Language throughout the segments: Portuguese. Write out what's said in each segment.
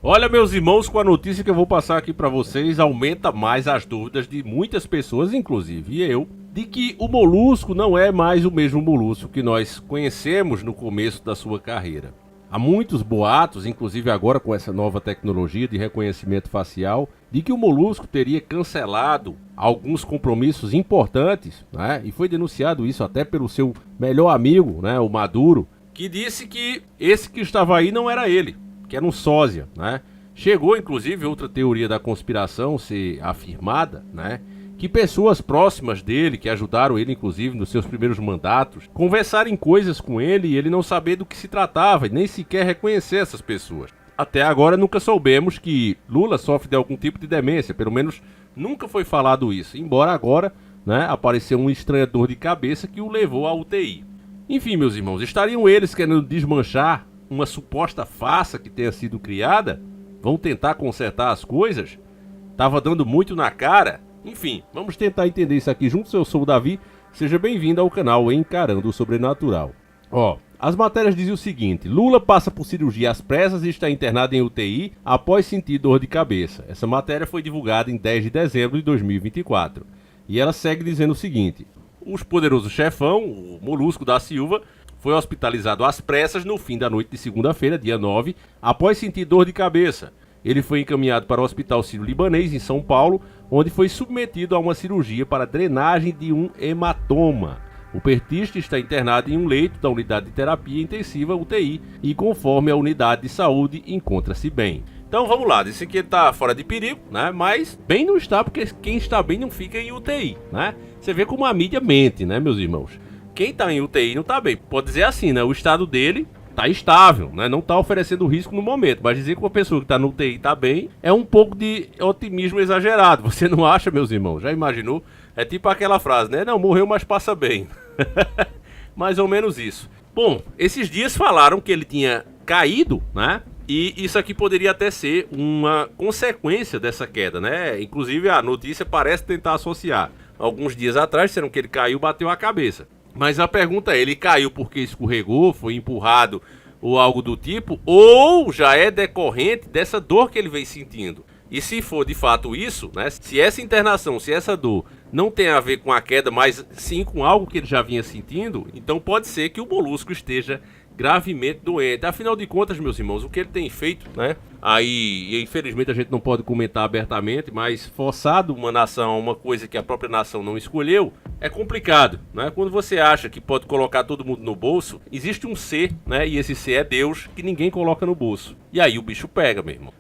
Olha, meus irmãos, com a notícia que eu vou passar aqui pra vocês, aumenta mais as dúvidas de muitas pessoas, inclusive eu, de que o molusco não é mais o mesmo molusco que nós conhecemos no começo da sua carreira. Há muitos boatos, inclusive agora com essa nova tecnologia de reconhecimento facial, de que o molusco teria cancelado alguns compromissos importantes, né? E foi denunciado isso até pelo seu melhor amigo, né, o Maduro, que disse que esse que estava aí não era ele, que era um sósia, né? Chegou, inclusive, outra teoria da conspiração ser afirmada, né? Que pessoas próximas dele, que ajudaram ele, inclusive, nos seus primeiros mandatos, conversarem coisas com ele e ele não saber do que se tratava e nem sequer reconhecer essas pessoas. Até agora nunca soubemos que Lula sofre de algum tipo de demência, pelo menos nunca foi falado isso, embora agora, né, apareceu um estranhador de cabeça que o levou à UTI. Enfim, meus irmãos, estariam eles querendo desmanchar uma suposta farsa que tenha sido criada? Vão tentar consertar as coisas? Tava dando muito na cara? Enfim, vamos tentar entender isso aqui juntos. Eu sou o Davi, seja bem-vindo ao canal Encarando o Sobrenatural. As matérias dizem o seguinte: Lula passa por cirurgia às pressas e está internado em UTI após sentir dor de cabeça. Essa matéria foi divulgada em 10 de dezembro de 2024. E ela segue dizendo o seguinte: o poderoso chefão, o Molusco da Silva, foi hospitalizado às pressas no fim da noite de segunda-feira, dia 9, após sentir dor de cabeça. Ele foi encaminhado para o Hospital Sírio-Libanês, em São Paulo, onde foi submetido a uma cirurgia para drenagem de um hematoma. O petista está internado em um leito da unidade de terapia intensiva UTI e, conforme a unidade de saúde, encontra-se bem. Então vamos lá, disse que ele está fora de perigo, né? Mas bem não está, porque quem está bem não fica em UTI, né? Você vê como a mídia mente, né, meus irmãos? Quem está em UTI não está bem. Pode dizer assim, né? O estado dele tá estável, né? Não tá oferecendo risco no momento, mas dizer que uma pessoa que tá no UTI tá bem é um pouco de otimismo exagerado. Você não acha, meus irmãos? Já imaginou? É tipo aquela frase, né? Não, morreu, mas passa bem. Mais ou menos isso. Bom, esses dias falaram que ele tinha caído, né? E isso aqui poderia até ser uma consequência dessa queda, né? Inclusive a notícia parece tentar associar. Alguns dias atrás disseram que ele caiu e bateu a cabeça. Mas a pergunta é, ele caiu porque escorregou, foi empurrado ou algo do tipo, ou já é decorrente dessa dor que ele vem sentindo? E se for de fato isso, né, se essa internação, se essa dor não tem a ver com a queda, mas sim com algo que ele já vinha sentindo, então pode ser que o molusco esteja gravemente doente. Afinal de contas, meus irmãos, o que ele tem feito, né? Aí, infelizmente a gente não pode comentar abertamente, mas forçado uma nação a uma coisa que a própria nação não escolheu, é complicado, né? Quando você acha que pode colocar todo mundo no bolso, existe um ser, né? E esse ser é Deus, que ninguém coloca no bolso. E aí o bicho pega, meu irmão.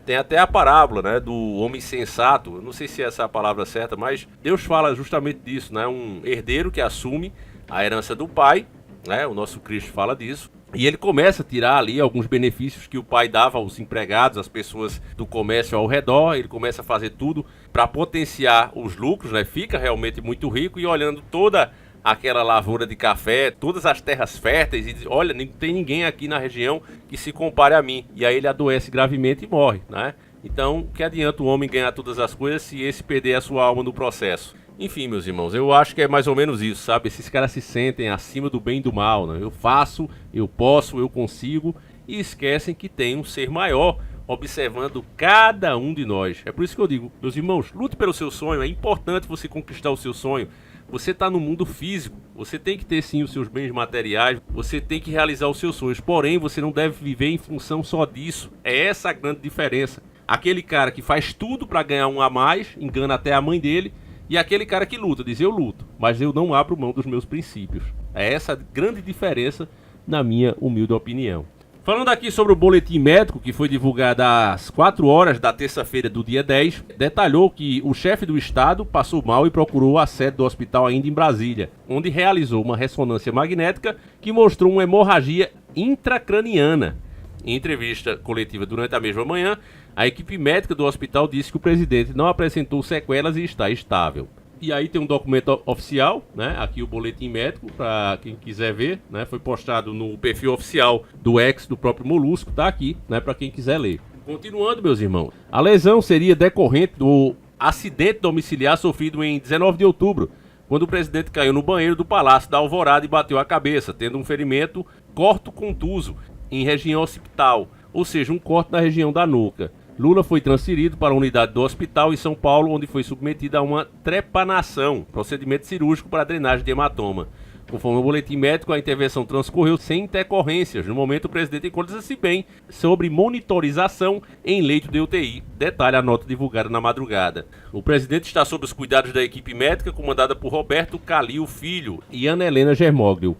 Tem até a parábola, né? Do homem sensato. Eu não sei se essa é a palavra certa, mas Deus fala justamente disso, né? Um herdeiro que assume a herança do pai, né? O nosso Cristo fala disso. E ele começa a tirar ali alguns benefícios que o pai dava aos empregados, às pessoas do comércio ao redor. Ele começa a fazer tudo para potenciar os lucros, né? Fica realmente muito rico e olhando toda aquela lavoura de café, todas as terras férteis e diz, olha, não tem ninguém aqui na região que se compare a mim. E aí ele adoece gravemente e morre, né? Então, que adianta o homem ganhar todas as coisas se esse perder a sua alma no processo? Enfim, meus irmãos, eu acho que é mais ou menos isso, sabe? Esses caras se sentem acima do bem e do mal, né? Eu faço, eu posso, eu consigo, e esquecem que tem um ser maior observando cada um de nós. É por isso que eu digo, meus irmãos, lute pelo seu sonho, é importante você conquistar o seu sonho. Você está no mundo físico, você tem que ter sim os seus bens materiais, você tem que realizar os seus sonhos, porém você não deve viver em função só disso. É essa a grande diferença. Aquele cara que faz tudo para ganhar um a mais, engana até a mãe dele, e aquele cara que luta, diz eu luto, mas eu não abro mão dos meus princípios. É essa a grande diferença, na minha humilde opinião. Falando aqui sobre o boletim médico que foi divulgado às 4 horas da terça-feira do dia 10, detalhou que o chefe do estado passou mal e procurou a sede do hospital ainda em Brasília, onde realizou uma ressonância magnética que mostrou uma hemorragia intracraniana. Em entrevista coletiva durante a mesma manhã, a equipe médica do hospital disse que o presidente não apresentou sequelas e está estável. E aí tem um documento oficial, né? Aqui o boletim médico, para quem quiser ver, né? Foi postado no perfil oficial do ex do próprio Molusco, tá aqui, né? Para quem quiser ler. Continuando, meus irmãos, a lesão seria decorrente do acidente domiciliar sofrido em 19 de outubro, quando o presidente caiu no banheiro do Palácio da Alvorada e bateu a cabeça, tendo um ferimento corto-contuso em região occipital. ou seja, um corte na região da nuca. Lula foi transferido para a unidade do hospital em São Paulo, onde foi submetido a uma trepanação, procedimento cirúrgico para drenagem de hematoma. Conforme o boletim médico, a intervenção transcorreu sem intercorrências. No momento, o presidente encontra-se bem sobre monitorização em leito de UTI. Detalhe a nota divulgada na madrugada. O presidente está sob os cuidados da equipe médica, comandada por Roberto Calil Filho e Ana Helena Germoglio.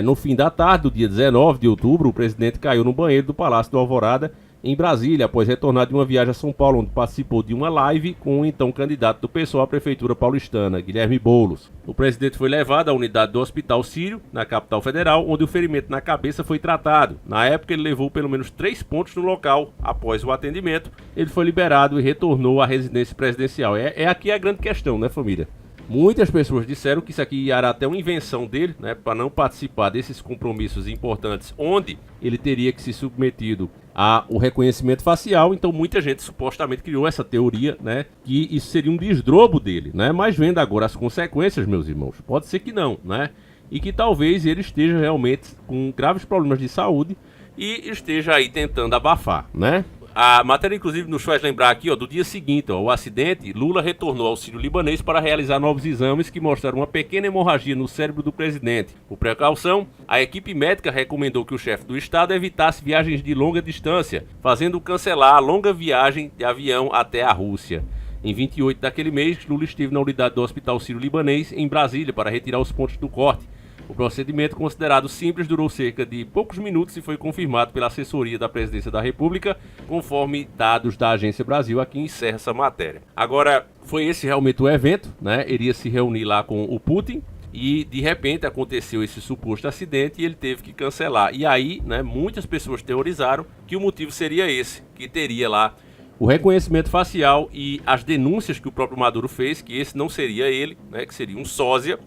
No fim da tarde do dia 19 de outubro, o presidente caiu no banheiro do Palácio do Alvorada, em Brasília, após retornar de uma viagem a São Paulo, onde participou de uma live com o então candidato do PSOL à prefeitura paulistana, Guilherme Boulos. O presidente foi levado à unidade do Hospital Sírio, na capital federal, onde o ferimento na cabeça foi tratado. Na época, ele levou pelo menos 3 pontos no local. Após o atendimento, ele foi liberado e retornou à residência presidencial. Aqui a grande questão, né, família? Muitas pessoas disseram que isso aqui era até uma invenção dele, né, para não participar desses compromissos importantes, onde ele teria que se submetido ao reconhecimento facial. Então muita gente supostamente criou essa teoria, né, que isso seria um desdrobo dele, né, mas vendo agora as consequências, meus irmãos, pode ser que não, né, e que talvez ele esteja realmente com graves problemas de saúde e esteja aí tentando abafar, né. A matéria, inclusive, nos faz lembrar aqui, do dia seguinte, o acidente, Lula retornou ao Sírio-Libanês para realizar novos exames que mostraram uma pequena hemorragia no cérebro do presidente. Por precaução, a equipe médica recomendou que o chefe do Estado evitasse viagens de longa distância, fazendo cancelar a longa viagem de avião até a Rússia. Em 28 daquele mês, Lula esteve na unidade do Hospital Sírio-Libanês, em Brasília, para retirar os pontos do corte. O procedimento, considerado simples, durou cerca de poucos minutos e foi confirmado pela assessoria da Presidência da República, conforme dados da Agência Brasil. Aqui encerra essa matéria. Agora, foi esse realmente o evento, né? Iria se reunir lá com o Putin e, de repente, aconteceu esse suposto acidente e ele teve que cancelar. E aí, né, muitas pessoas teorizaram que o motivo seria esse, que teria lá o reconhecimento facial e as denúncias que o próprio Maduro fez, que esse não seria ele, né, que seria um sósia,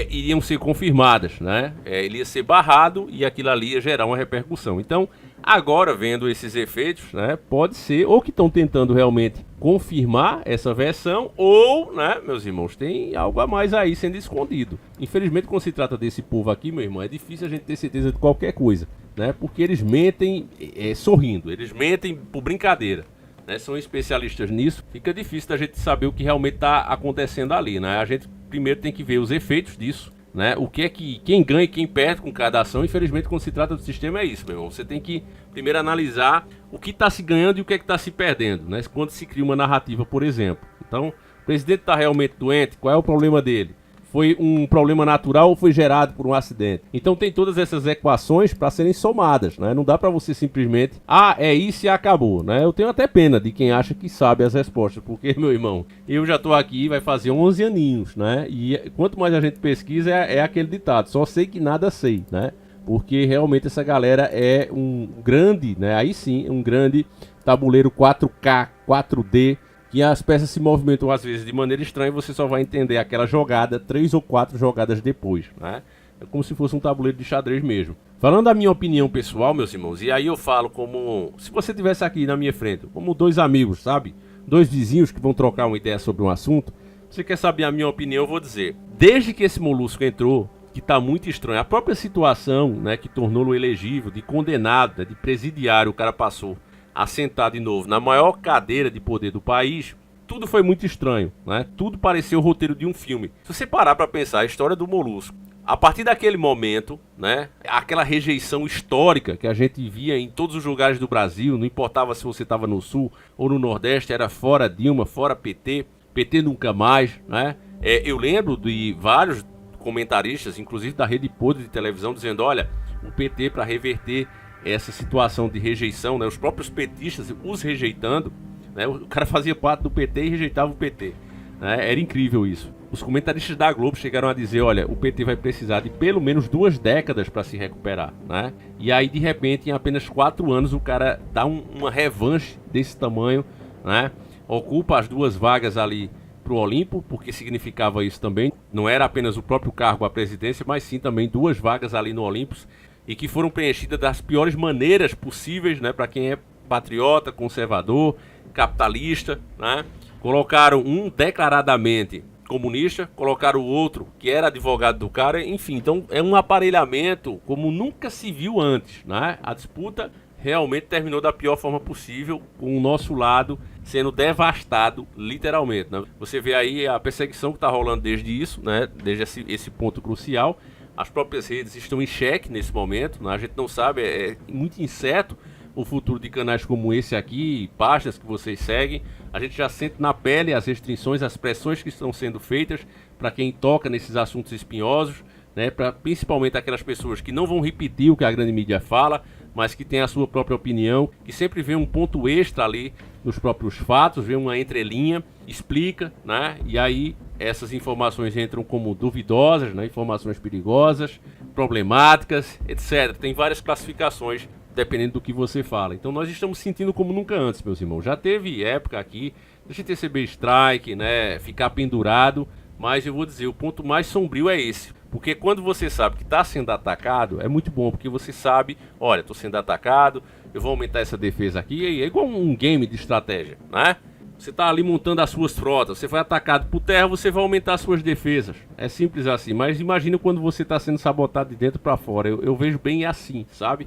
iriam ser confirmadas, né? Ele ia ser barrado e aquilo ali ia gerar uma repercussão. Então, agora vendo esses efeitos, né, pode ser ou que estão tentando realmente confirmar essa versão ou, né, meus irmãos, tem algo a mais aí sendo escondido. Infelizmente, quando se trata desse povo aqui, meu irmão, é difícil a gente ter certeza de qualquer coisa, né? Porque eles mentem sorrindo, eles mentem por brincadeira, né? São especialistas nisso. Fica difícil da gente saber o que realmente está acontecendo ali, né? A gente primeiro tem que ver os efeitos disso, né? O que é que quem ganha e quem perde com cada ação. Infelizmente, quando se trata do sistema, é isso, meu irmão. Você tem que primeiro analisar o que está se ganhando e o que é que está se perdendo, né? Quando se cria uma narrativa, por exemplo. Então, o presidente está realmente doente, qual é o problema dele? Foi um problema natural ou foi gerado por um acidente? Então tem todas essas equações para serem somadas, né? Não dá para você simplesmente, é isso e acabou, né? Eu tenho até pena de quem acha que sabe as respostas, porque, meu irmão, eu já tô aqui, vai fazer 11 aninhos, né? E quanto mais a gente pesquisa, é aquele ditado, só sei que nada sei, né? Porque realmente essa galera é um grande, né? Aí sim, um grande tabuleiro 4K, 4D, que as peças se movimentam às vezes de maneira estranha e você só vai entender aquela jogada 3 ou 4 jogadas depois, né? É como se fosse um tabuleiro de xadrez mesmo. Falando da minha opinião pessoal, meus irmãos, e aí eu falo como se você estivesse aqui na minha frente, como 2 amigos, sabe? 2 vizinhos que vão trocar uma ideia sobre um assunto. Você quer saber a minha opinião, eu vou dizer. Desde que esse molusco entrou, que tá muito estranho, a própria situação, né, que tornou-o elegível, de condenado, né, de presidiário, o cara passou a sentar de novo na maior cadeira de poder do país, tudo foi muito estranho, né? Tudo parecia o roteiro de um filme. Se você parar para pensar a história do Molusco, a partir daquele momento, né, aquela rejeição histórica que a gente via em todos os lugares do Brasil, não importava se você estava no Sul ou no Nordeste, era fora Dilma, fora PT, PT nunca mais, né? Eu lembro de vários comentaristas, inclusive da Rede Podre de televisão, dizendo, olha, o PT para reverter essa situação de rejeição, né, os próprios petistas os rejeitando, né, o cara fazia parte do PT e rejeitava o PT, né, era incrível isso. Os comentaristas da Globo chegaram a dizer, olha, o PT vai precisar de pelo menos 2 décadas para se recuperar, né, e aí de repente em apenas 4 anos o cara dá uma revanche desse tamanho, né, ocupa as 2 vagas ali pro Olimpo, porque significava isso também, não era apenas o próprio cargo à presidência, mas sim também 2 vagas ali no Olympus, e que foram preenchidas das piores maneiras possíveis, né, para quem é patriota, conservador, capitalista, né? Colocaram um declaradamente comunista, colocaram o outro que era advogado do cara, enfim, então é um aparelhamento como nunca se viu antes, né? A disputa realmente terminou da pior forma possível, com o nosso lado sendo devastado, literalmente, né? Você vê aí a perseguição que está rolando desde isso, né? Desde esse ponto crucial. As próprias redes estão em xeque nesse momento, né? A gente não sabe, é muito incerto o futuro de canais como esse aqui, páginas que vocês seguem. A gente já sente na pele as restrições, as pressões que estão sendo feitas para quem toca nesses assuntos espinhosos, né? Para principalmente aquelas pessoas que não vão repetir o que a grande mídia fala, mas que tem a sua própria opinião, que sempre vê um ponto extra ali nos próprios fatos, vê uma entrelinha, explica, né? E aí essas informações entram como duvidosas, né? Informações perigosas, problemáticas, etc. Tem várias classificações dependendo do que você fala. Então nós estamos sentindo como nunca antes, meus irmãos. Já teve época aqui de a gente receber strike, né? Ficar pendurado, mas eu vou dizer, o ponto mais sombrio é esse. Porque quando você sabe que está sendo atacado, é muito bom, porque você sabe, olha, estou sendo atacado, eu vou aumentar essa defesa aqui, é igual um game de estratégia, né? Você está ali montando as suas frotas, você foi atacado por terra, você vai aumentar as suas defesas. É simples assim, mas imagina quando você está sendo sabotado de dentro para fora. Eu vejo bem assim, sabe?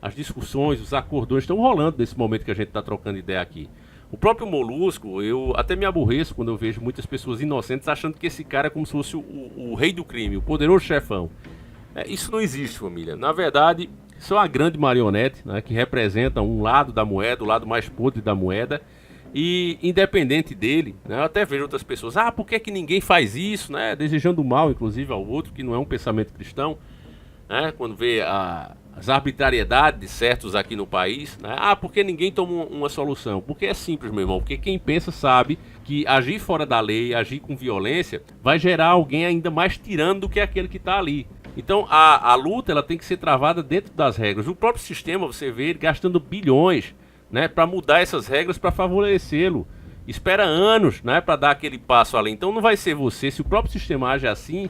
As discussões, os acordões estão rolando nesse momento que a gente está trocando ideia aqui. O próprio Molusco, eu até me aborreço quando eu vejo muitas pessoas inocentes achando que esse cara é como se fosse o rei do crime, o poderoso chefão. Isso não existe, família. Na verdade, isso é uma grande marionete, né, que representa um lado da moeda, o lado mais podre da moeda. E independente dele, né, eu até vejo outras pessoas, por que que ninguém faz isso, né, desejando mal, inclusive, ao outro, que não é um pensamento cristão, né, quando vê as arbitrariedades de certos aqui no país, né? Porque ninguém toma uma solução? Porque é simples, meu irmão, porque quem pensa sabe que agir fora da lei, agir com violência, vai gerar alguém ainda mais tirano do que aquele que está ali. Então a luta ela tem que ser travada dentro das regras. O próprio sistema, você vê ele gastando bilhões, né, para mudar essas regras para favorecê-lo. Espera anos, né, para dar aquele passo além. Então não vai ser você, se o próprio sistema age assim,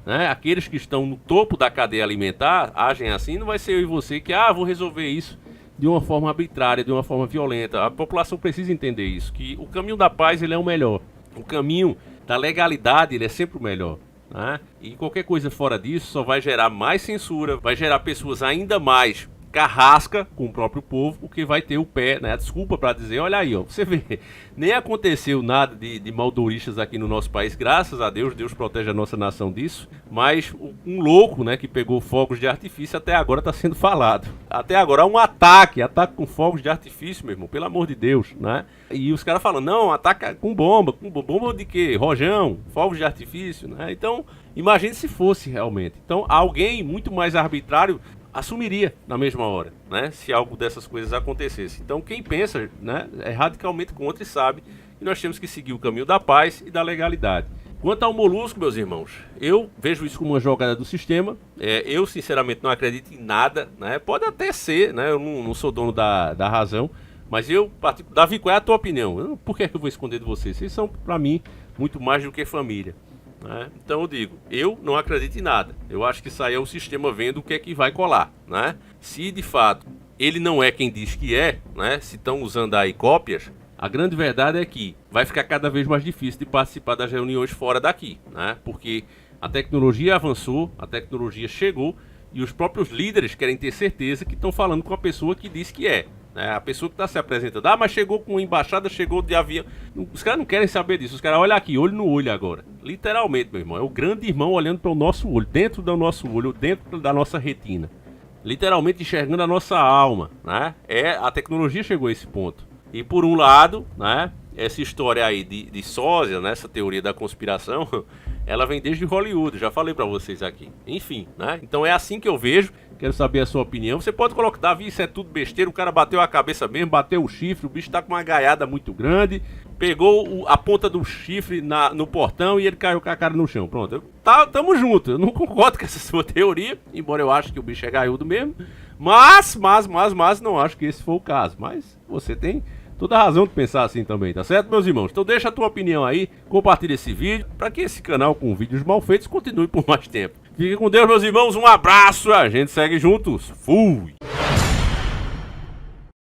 né, aqueles que estão no topo da cadeia alimentar agem assim, não vai ser eu e você que vou resolver isso de uma forma arbitrária, de uma forma violenta. A população precisa entender isso, que o caminho da paz ele é o melhor, o caminho da legalidade ele é sempre o melhor, né? E qualquer coisa fora disso só vai gerar mais censura, vai gerar pessoas ainda mais carrasca com o próprio povo, porque vai ter o pé, né, a desculpa para dizer, olha aí, ó, você vê, nem aconteceu nada de maldoristas aqui no nosso país, graças a Deus, Deus protege a nossa nação disso, mas um louco, né, que pegou fogos de artifício até agora está sendo falado, até agora um ataque com fogos de artifício, meu irmão, pelo amor de Deus, né, e os caras falam, não, ataca com bomba de quê? Rojão, fogos de artifício, né, então, imagine se fosse realmente, então alguém muito mais arbitrário assumiria na mesma hora, né, se algo dessas coisas acontecesse. Então quem pensa, né, é radicalmente contra e sabe que nós temos que seguir o caminho da paz e da legalidade. Quanto ao Molusco, meus irmãos, eu vejo isso como uma jogada do sistema. Eu sinceramente não acredito em nada, né, pode até ser, né, eu não sou dono da razão, mas Davi, qual é a tua opinião? Por que eu vou esconder de vocês? Vocês são para mim muito mais do que família. Então eu digo, eu não acredito em nada. Eu acho que isso aí é o sistema vendo o que é que vai colar, né? Se de fato ele não é quem diz que é, né? Se estão usando aí cópias, a grande verdade é que vai ficar cada vez mais difícil de participar das reuniões fora daqui, né? Porque a tecnologia avançou, a tecnologia chegou e os próprios líderes querem ter certeza que estão falando com a pessoa que diz que é. A pessoa que está se apresentando, mas chegou com embaixada, chegou de avião. Os caras não querem saber disso, os caras olham aqui, olho no olho agora. Literalmente, meu irmão, é o grande irmão olhando para o nosso olho, dentro do nosso olho, dentro da nossa retina. Literalmente enxergando a nossa alma, né? A tecnologia chegou a esse ponto. E por um lado, né, essa história aí de sósia, né, essa teoria da conspiração, ela vem desde Hollywood, já falei pra vocês aqui. Enfim, né? Então é assim que eu vejo. Quero saber a sua opinião. Você pode colocar, Davi, isso é tudo besteira. O cara bateu a cabeça mesmo, bateu o chifre. O bicho tá com uma gaiada muito grande. Pegou a ponta do chifre no portão e ele caiu com a cara no chão. Pronto, tamo junto. Eu não concordo com essa sua teoria, embora eu acho que o bicho é gaiudo mesmo. Mas não acho que esse foi o caso. Mas você tem toda a razão de pensar assim também, tá certo, meus irmãos? Então deixa a tua opinião aí, compartilha esse vídeo, para que esse canal com vídeos mal feitos continue por mais tempo. Fique com Deus, meus irmãos, um abraço, a gente segue juntos. Fui!